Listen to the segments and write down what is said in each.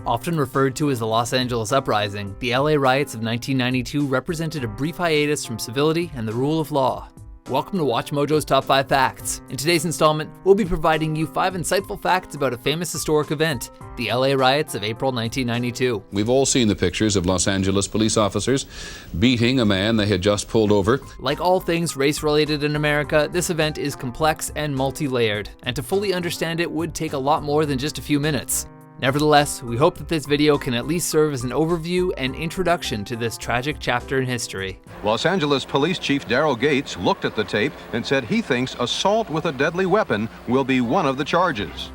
Often referred to as the Los Angeles Uprising, the LA riots of 1992 represented a brief hiatus from civility and the rule of law. Welcome to WatchMojo's Top 5 Facts. In today's installment, we'll be providing you 5 insightful facts about a famous historic event, the LA riots of April 1992. We've all seen the pictures of Los Angeles police officers beating a man they had just pulled over. Like all things race-related in America, this event is complex and multi-layered, and to fully understand it would take a lot more than just a few minutes. Nevertheless, we hope that this video can at least serve as an overview and introduction to this tragic chapter in history. Los Angeles Police Chief Daryl Gates looked at the tape and said he thinks assault with a deadly weapon will be one of the charges.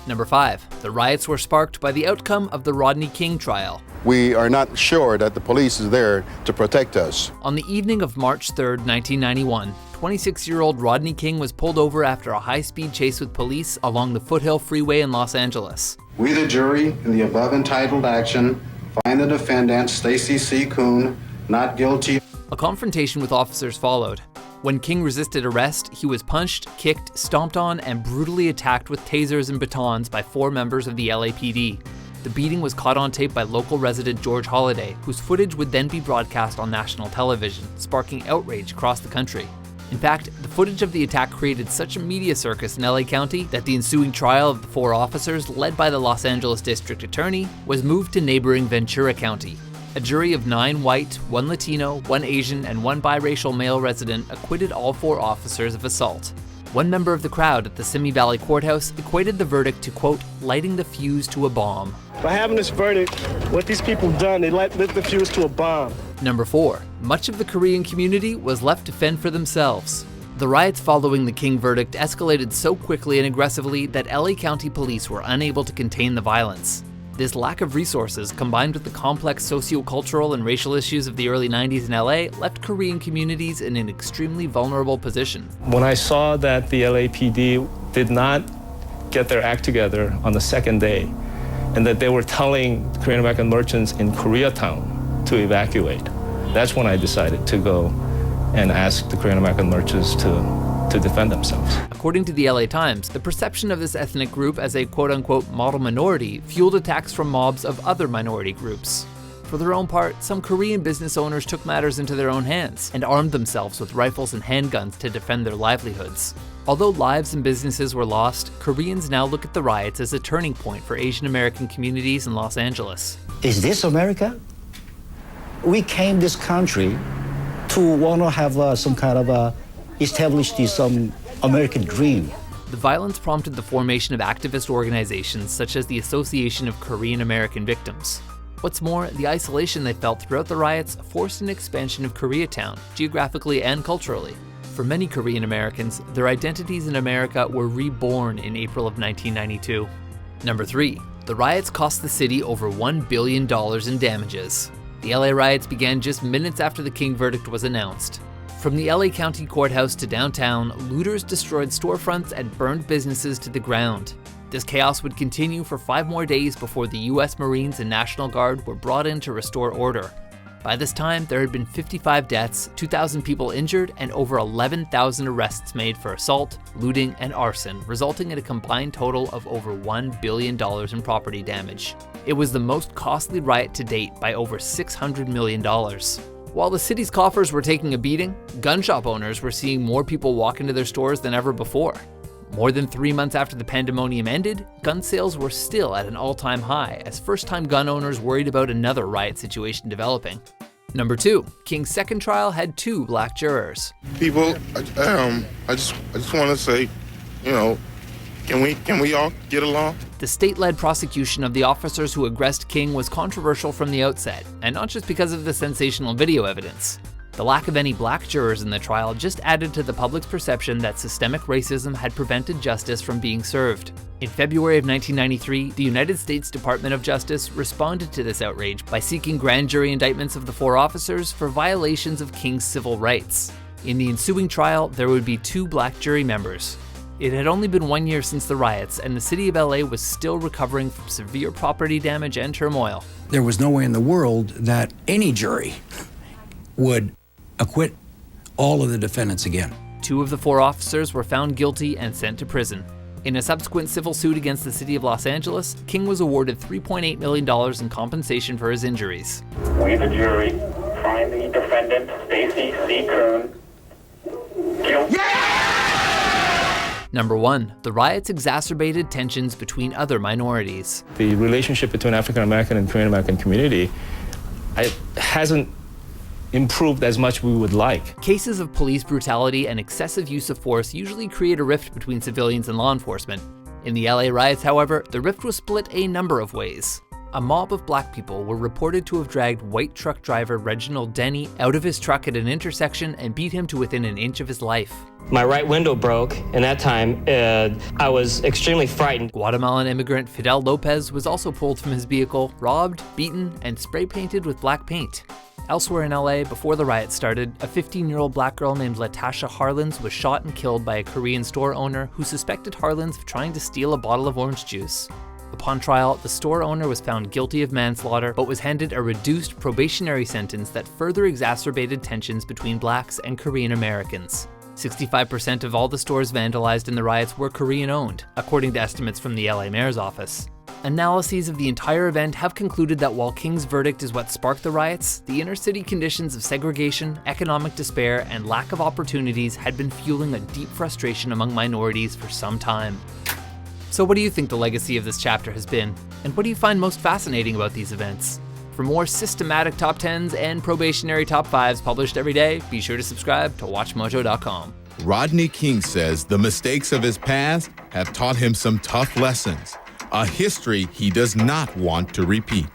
Number 5. The riots were sparked by the outcome of the Rodney King trial. We are not sure that the police is there to protect us. On the evening of March 3rd, 1991, 26-year-old Rodney King was pulled over after a high-speed chase with police along the Foothill Freeway in Los Angeles. We, the jury, in the above entitled action, find the defendant, Stacy C. Kuhn, not guilty. A confrontation with officers followed. When King resisted arrest, he was punched, kicked, stomped on, and brutally attacked with tasers and batons by 4 members of the LAPD. The beating was caught on tape by local resident George Holliday, whose footage would then be broadcast on national television, sparking outrage across the country. In fact, the footage of the attack created such a media circus in LA County that the ensuing trial of the 4 officers, led by the Los Angeles District Attorney, was moved to neighboring Ventura County. A jury of 9 white, 1 Latino, 1 Asian, and 1 biracial male resident acquitted all 4 officers of assault. One member of the crowd at the Simi Valley Courthouse equated the verdict to, quote, lighting the fuse to a bomb. By having this verdict, what these people done, they lit the fuse to a bomb. Number 4. Much of the Korean community was left to fend for themselves. The riots following the King verdict escalated so quickly and aggressively that LA County police were unable to contain the violence. This lack of resources, combined with the complex socio-cultural and racial issues of the early 90s in LA, left Korean communities in an extremely vulnerable position. When I saw that the LAPD did not get their act together on the second day, and that they were telling Korean American merchants in Koreatown to evacuate, that's when I decided to go and ask the Korean American merchants to defend themselves. According to the LA Times, the perception of this ethnic group as a quote-unquote model minority fueled attacks from mobs of other minority groups. For their own part, some Korean business owners took matters into their own hands and armed themselves with rifles and handguns to defend their livelihoods. Although lives and businesses were lost, Koreans now look at the riots as a turning point for Asian American communities in Los Angeles. Is this America? We came this country to want to have some kind of establish this American dream. The violence prompted the formation of activist organizations such as the Association of Korean American Victims. What's more, the isolation they felt throughout the riots forced an expansion of Koreatown, geographically and culturally. For many Korean Americans, their identities in America were reborn in April of 1992. Number 3. The riots cost the city over $1 billion in damages. The LA riots began just minutes after the King verdict was announced. From the LA County Courthouse to downtown, looters destroyed storefronts and burned businesses to the ground. This chaos would continue for 5 more days before the US Marines and National Guard were brought in to restore order. By this time, there had been 55 deaths, 2,000 people injured, and over 11,000 arrests made for assault, looting, and arson, resulting in a combined total of over $1 billion in property damage. It was the most costly riot to date by over $600 million. While the city's coffers were taking a beating, gun shop owners were seeing more people walk into their stores than ever before. More than 3 months after the pandemonium ended, gun sales were still at an all-time high as first-time gun owners worried about another riot situation developing. Number 2, King's second trial had 2 black jurors. People, I just want to say, can we all get along? The state-led prosecution of the officers who aggressed King was controversial from the outset, and not just because of the sensational video evidence. The lack of any black jurors in the trial just added to the public's perception that systemic racism had prevented justice from being served. In February of 1993, the United States Department of Justice responded to this outrage by seeking grand jury indictments of the 4 officers for violations of King's civil rights. In the ensuing trial, there would be 2 black jury members. It had only been 1 year since the riots, and the city of LA was still recovering from severe property damage and turmoil. There was no way in the world that any jury would acquit all of the defendants again. 2 of the 4 officers were found guilty and sent to prison. In a subsequent civil suit against the city of Los Angeles, King was awarded $3.8 million in compensation for his injuries. We, the jury, find the defendant, Stacy C. Coon, guilty. Number 1. The riots exacerbated tensions between other minorities. The relationship between African American and Korean American community hasn't improved as much we would like. Cases of police brutality and excessive use of force usually create a rift between civilians and law enforcement. In the LA riots, however, the rift was split a number of ways. A mob of black people were reported to have dragged white truck driver Reginald Denny out of his truck at an intersection and beat him to within an inch of his life. My right window broke, and that time I was extremely frightened. Guatemalan immigrant Fidel Lopez was also pulled from his vehicle, robbed, beaten, and spray painted with black paint. Elsewhere in LA, before the riots started, a 15-year-old black girl named Latasha Harlins was shot and killed by a Korean store owner who suspected Harlins of trying to steal a bottle of orange juice. Upon trial, the store owner was found guilty of manslaughter, but was handed a reduced probationary sentence that further exacerbated tensions between blacks and Korean Americans. 65% of all the stores vandalized in the riots were Korean-owned, according to estimates from the LA Mayor's office. Analyses of the entire event have concluded that while King's verdict is what sparked the riots, the inner-city conditions of segregation, economic despair, and lack of opportunities had been fueling a deep frustration among minorities for some time. So what do you think the legacy of this chapter has been? And what do you find most fascinating about these events? For more systematic top 10s and probationary top 5s published every day, be sure to subscribe to WatchMojo.com. Rodney King says the mistakes of his past have taught him some tough lessons, a history he does not want to repeat.